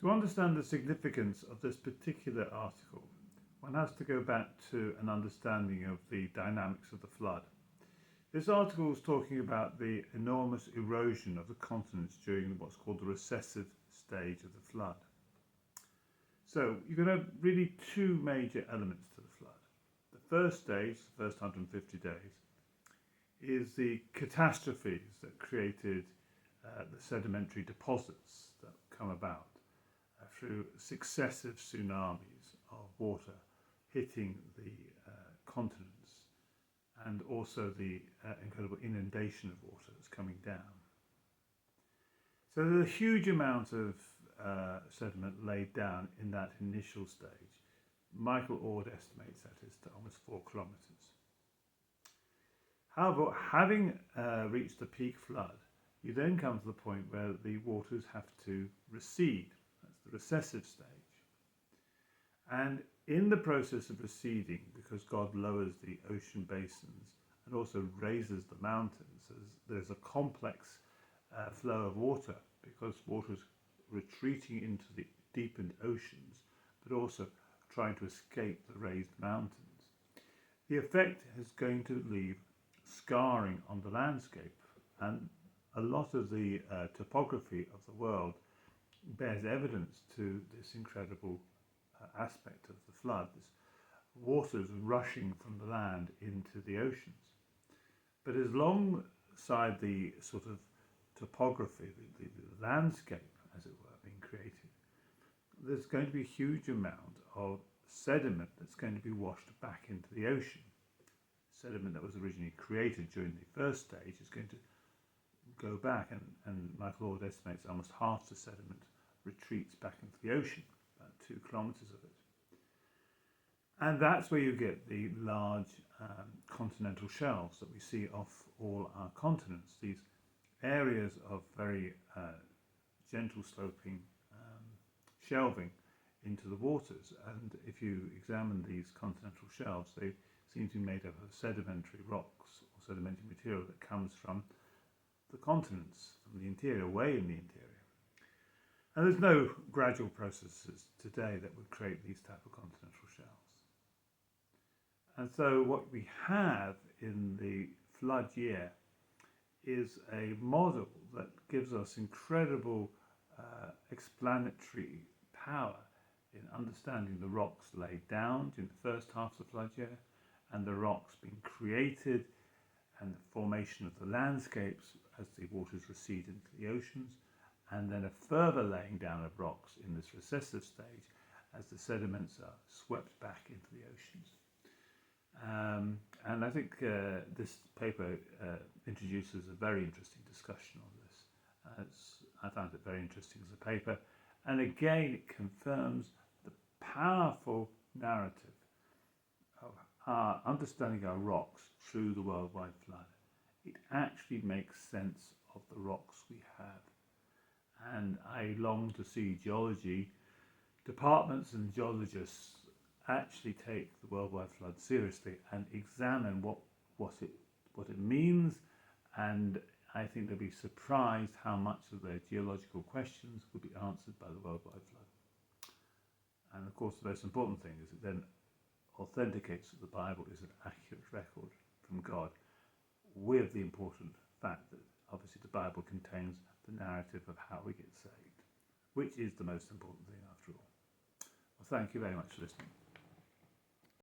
To understand the significance of this particular article, one has to go back to an understanding of the dynamics of the flood. This article is talking about the enormous erosion of the continents during what's called the recessive stage of the flood. So you're going to have really two major elements to the flood. The first stage, the first 150 days, is the catastrophes that created the sedimentary deposits that come about through successive tsunamis of water hitting the continents, and also the incredible inundation of water that's coming down. So there's a huge amount of sediment laid down in that initial stage. Michael Ord estimates that is to almost 4 kilometres. However, having reached the peak flood, you then come to the point where the waters have to recede. That's the recessive stage. And in the process of receding, because God lowers the ocean basins and also raises the mountains, there's a complex flow of water, because water is retreating into the deepened oceans, but also trying to escape the raised mountains. The effect is going to leave scarring on the landscape, and a lot of the topography of the world bears evidence to this incredible aspect of the flood, this waters rushing from the land into the oceans. But as alongside the sort of topography, the landscape, as it were, being created, there's going to be a huge amount of sediment that's going to be washed back into the ocean. Sediment that was originally created during the first stage is going to go back, and Michael Ord estimates almost half the sediment retreats back into the ocean, about 2 kilometres of it. And that's where you get the large continental shelves that we see off all our continents, these areas of very gentle sloping shelving into the waters. And if you examine these continental shelves, they seem to be made up of sedimentary rocks or sedimentary material that comes from the continents, from the interior, way in the interior. And there's no gradual processes today that would create these type of continental shelves. And so what we have in the flood year is a model that gives us incredible explanatory power in understanding the rocks laid down during the first half of the flood year, and the rocks being created, and the formation of the landscapes as the waters recede into the oceans, and then a further laying down of rocks in this recessive stage as the sediments are swept back into the oceans. And I think this paper introduces a very interesting discussion on this. I found it very interesting as a paper, and again it confirms the powerful narrative of our understanding our rocks through the worldwide flood. It actually makes sense of the rocks we have, and I long to see geology departments and geologists actually take the worldwide flood seriously and examine what it means, and I think they'll be surprised how much of their geological questions will be answered by the worldwide flood. And of course the most important thing is it then authenticates that the Bible is an accurate record from God, with the important fact that obviously the Bible contains the narrative of how we get saved, which is the most important thing after all. Well, thank you very much for listening.